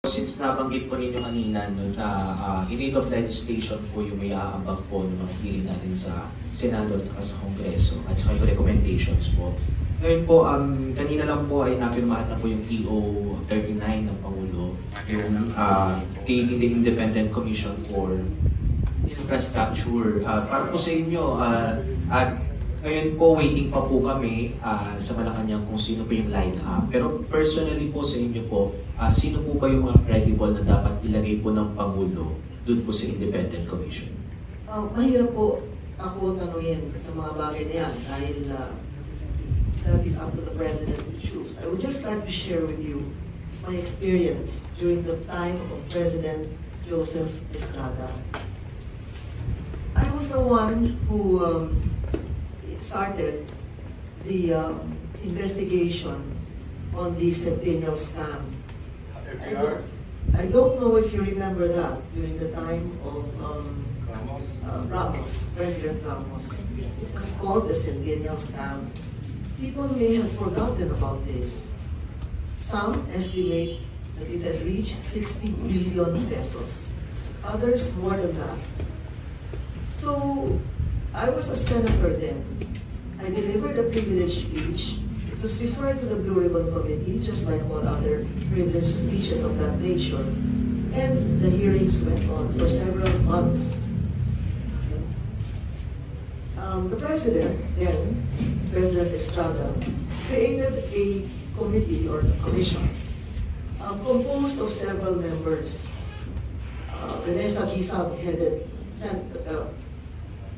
Since nabanggit po ninyo kanina no, na in aid of legislation po yung may aabang po ng mga hearing natin sa Senado at sa Kongreso at saka yung recommendations po. Ngayon po, kanina lang po ay napirmahan na po yung EO 39 ng Pangulo, yung aid in the Independent Commission for Infrastructure. Para po sa inyo, at ngayon po, waiting pa po kami sa Malacanang kung sino po yung line-up. Pero personally po sa inyo po, sino po ba yung mga credible na dapat ilagay po ng Pangulo dun po sa Independent Commission? Mahirap po ako tanungin sa mga bagay na yan dahil that is up to the President to choose. I would just like to share with you my experience during the time of President Joseph Estrada. I was the one who started the investigation on the Centennial scam. I don't know if you remember that during the time of Ramos, President Ramos. It was called the Centennial scam. People may have forgotten about this. Some estimate that it had reached 60 billion pesos. Others more than that. So, I was a senator then. I delivered a privileged speech. It was referred to the Blue Ribbon Committee, just like all other privileged speeches of that nature. And the hearings went on for several months. The President then, President Estrada, created a committee or a commission composed of several members. Vanessa Gisag headed,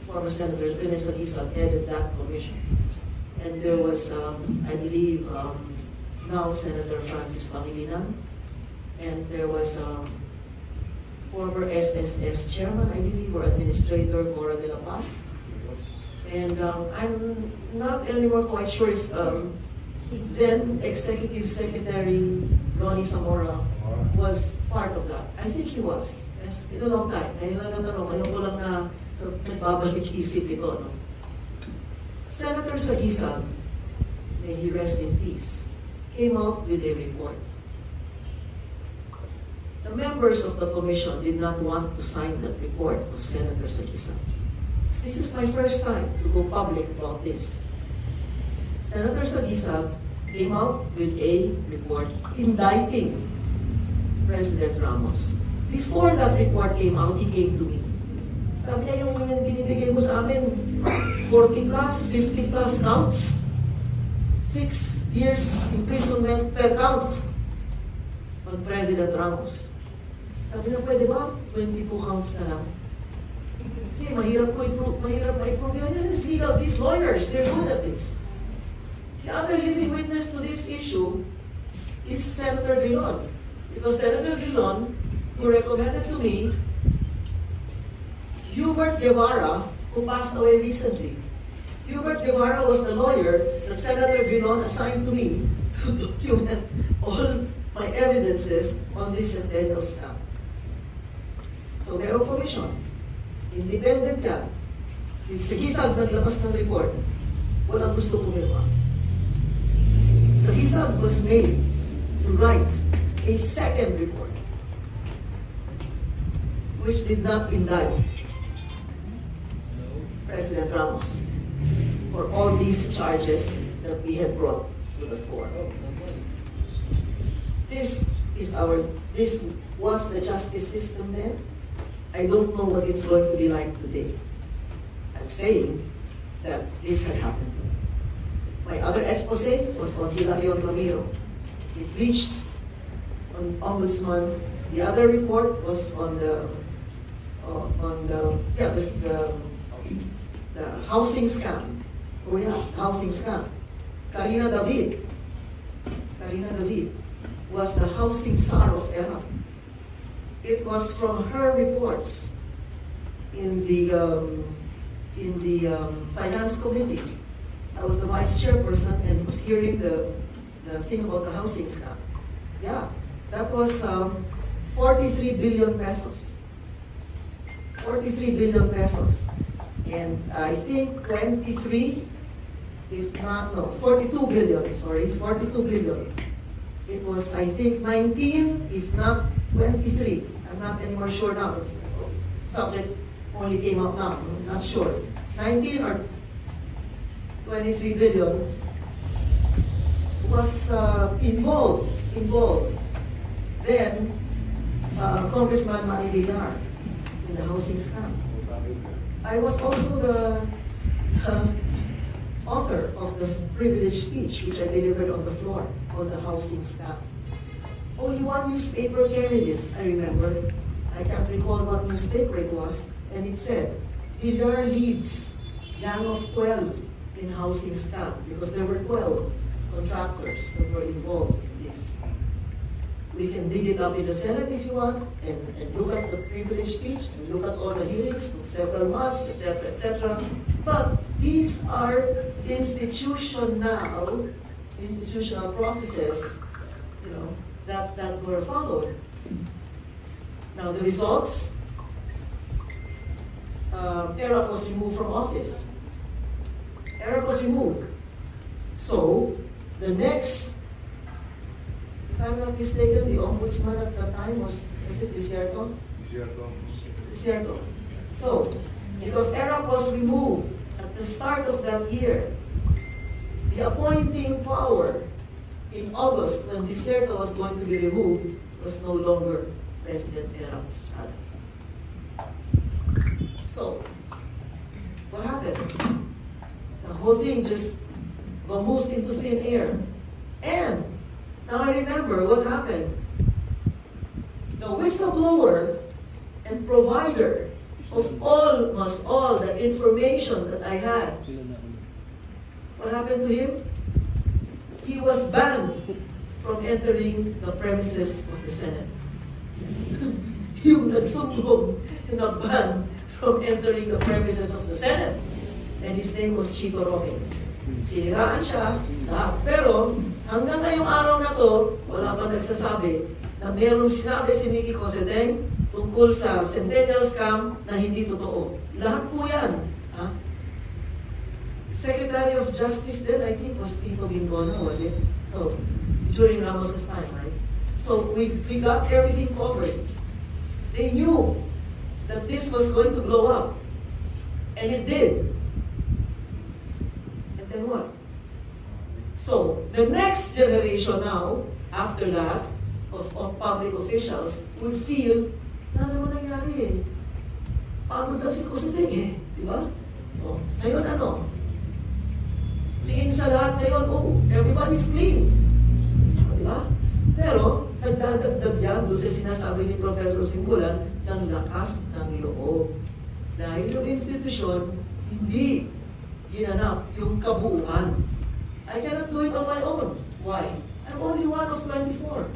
former Senator Vanessa Gisag headed that commission. And there was, I believe, now Senator Francis Pangilinan, and there was former SSS chairman, I believe, or Administrator Cora de la Paz. And I'm not anymore quite sure if then Executive Secretary Ronnie Zamora was part of that. I think he was. It's been a long time. Ngayon lang natanong, ngayon ko lang na nagbabalik isip ito. No? Senator Sagisag, may he rest in peace, came out with a report. The members of the commission did not want to sign that report of Senator Sagisag. This is my first time to go public about this. Senator Sagisag came out with a report indicting President Ramos. Before that report came out, he came to me. Sabi niya, yung binibigay mo sa amin, 40 plus, 50 plus counts, 6 years imprisonment per count on President Ramos. Sabi niya, pwede ba? 22 counts na lang. Kasi mahirap ma-improve yun. It's legal. These lawyers, they're good at this. The other living witness to this issue is Senator Drilon. It was Senator Drilon who recommended to me Hubert Guevara, who passed away recently. Hubert Guevara was the lawyer that Senator Drilon assigned to me to document all my evidences on this Centennial scam. So, meron commission. Independent ka. Si Sagisag naglabas ng report, walang gusto pumirma. Sagisag was made to write a second report which did not indict President Ramos for all these charges that we had brought to the fore. This was the justice system then. I don't know what it's going to be like today. I'm saying that this had happened. My other expose was on Hilarion Ramiro. It reached on Ombudsman. The other report was on the housing scam. Oh yeah, housing scam. Karina David was the housing czar of Era. It was from her reports in the finance committee. I was the vice chairperson and was hearing the thing about the housing scam. Yeah, that was 43 billion pesos. 43 billion pesos. And I think 23, if not, no, 42 billion, sorry, 42 billion. It was, I think, 19, if not 23. I'm not anymore sure now. It's, subject only came up now. I'm not sure. 19 or 23 billion was involved. Then, Congressman Manny Villar in the housing scam. I was also the author of the privileged speech which I delivered on the floor on the housing scam. Only one newspaper carried it, I remember. I can't recall what newspaper it was, and it said, Villar leads gang of 12 in housing scam, because there were 12 contractors that were involved in this. We can dig it up in the Senate if you want, and look at the privilege speech, and look at all the hearings, took several months, etc., etc. But these are institutional processes, you know, that were followed. Now the results, Erap was removed from office. Erap was removed. So, the next, if I'm not mistaken, the ombudsman at that time was it Desierto? Desierto. So, because Erap was removed at the start of that year, the appointing power in August, when Desierto was going to be removed, was no longer President Erap Estrada. So, what happened? The whole thing just vamoosed into thin air. And now I remember what happened. The whistleblower and provider of almost all the information that I had, what happened to him? He was banned from entering the premises of the Senate. Yung nagsumbong na ban from entering the premises of the Senate. And his name was Chito Roque. Siniraan siya, lahat. Pero hanggang ngayong araw na to, wala pa nagsasabi na mayroong sinabi si Mickey Cosseteng tungkol sa Centennial Scam na hindi totoo. Lahat po yan. Ha? Secretary of Justice then, I think, was Tito Gingono, was it? Oh, during Ramos's time, right? So we got everything covered. They knew that this was going to blow up. And it did. And then what? So, the next generation now, after that, of public officials, will feel, na naman nangyari eh. Pagod lang si Cosseteng eh. Di ba? Oh, ngayon ano? Tingin sa lahat ngayon, oh, everybody's clean. Di ba? Pero, nagdadagdag yan doon sa sinasabi ni Professor Simbulan ng lakas ng loob. Dahil yung institusyon, hindi ginanap yung kabuuan. I cannot do it on my own. Why? I'm only one of 24.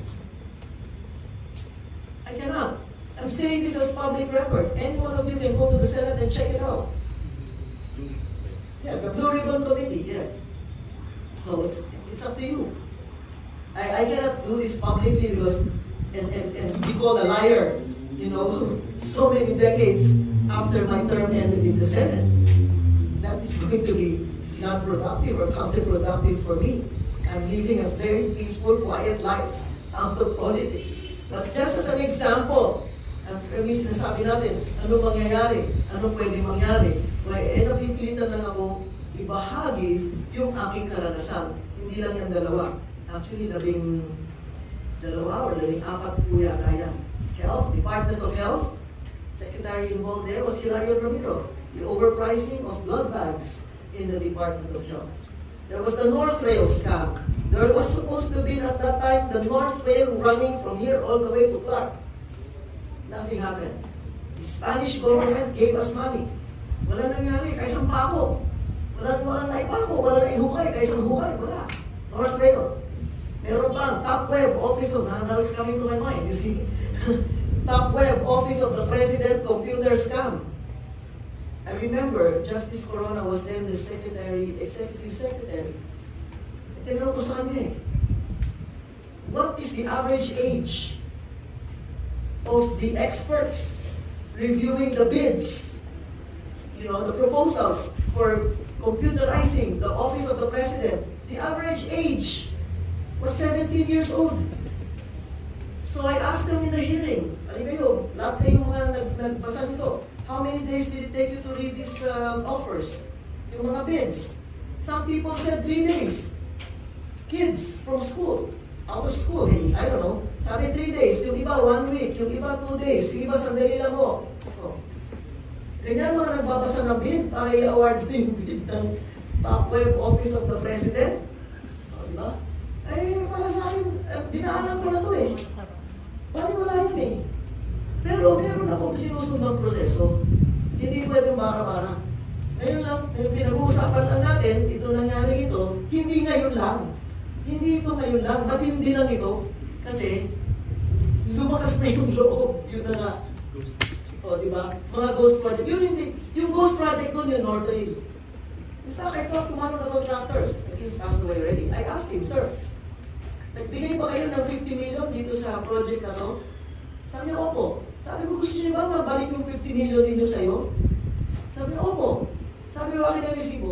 I cannot. I'm saying this as public record. Any one of you can go to the Senate and check it out. Yeah, the Blue Ribbon Committee, yes. So it's up to you. I cannot do this publicly because and be called a liar, you know, so many decades after my term ended in the Senate. That is going to be non-productive or counterproductive for me. I'm living a very peaceful, quiet life out of politics. But just as an example, ang sinasabi natin, ano mangyayari, ano pwede mangyari, napipilitan lang ako ibahagi yung aking karanasan. Hindi lang yung dalawa. Actually, 12 or 14 po yata yan. Health, Department of Health, Secretary involved there was Hilario Ramiro. The overpricing of blood bags in the Department of Health. There was the North Rail scam. There was supposed to be at that time the North Rail running from here all the way to Clark. Nothing happened. The Spanish government gave us money. Wala nangyari, kaisang pako. Wala naipako, wala naihukay, kaisang hukay, wala. North Rail. Meron pang top web office of, now it's coming to my mind, you see. Top web office of the President computer scam. I remember Justice Corona was then the executive secretary. Tinanong ko sa kanya eh, what is the average age of the experts reviewing the bids, you know, the proposals for computerizing the office of the President? The average age was 17 years old. So I asked them in the hearing, lahat kayong mga nagbasa nito. How many days did it take you to read these offers? Yung mga bids. Some people said 3 days. Kids from school, out of school, I don't know. Sabi 3 days, yung iba 1 week, yung iba 2 days, yung iba sandali lang mo. Oh. Ganyan mga nagbabasa ng bid para i-award mo yung bid ng top web office of the president. O, diba? Eh, para sa akin, dinaanan ko na to eh. Paniwala yun eh. Pero meron akong sinusundang proseso. Hindi pwedeng bara-bara. Ngayon lang, yung pinag-uusapan lang natin, ito nangyari ito, hindi ngayon lang. Hindi ito ngayon lang, matindi lang ito. Kasi, lumakas na yung loob. Yun na nga. O, di ba? Mga ghost project. Yun hindi. Yung ghost project nun, yung North Rail. In fact, I talked to one of the contractors. He's passed away already. I asked him, sir, nagbigay ba kayo ng 50 million dito sa project na to? Sabi niya, opo. Sabi ko, gusto niyo ba mabalik yung 50 million ninyo sa'yo? Sabi niya, opo. Sabi ko, akin ang resibo.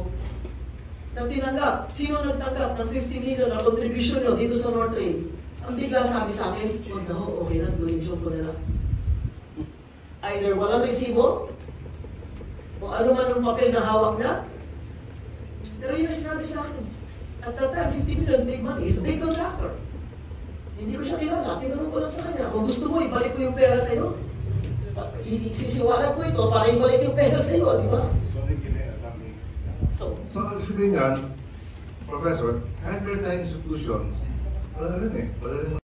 Nang tinanggap, sino nagtanggap ng 50 million na contribution nyo dito sa North Rail? Ang bigla sabi sa akin, huwag na ho, okay na, donation ko na lang. Either walang resibo, o ano man ang papel na hawak na, pero yun ang sinabi sa akin. At that time, 50 million is big money. He's a big contractor. Hindi ko siya kilala. Tinanong ko lang sa kanya, kung gusto mo, ibalik ko yung pera sa'yo. Sisiwalat ko ito para ibalik yung pera sa'yo, di ba? So, sabihin nga, Professor, kahit meron tayong institution, wala rin eh. Wala rin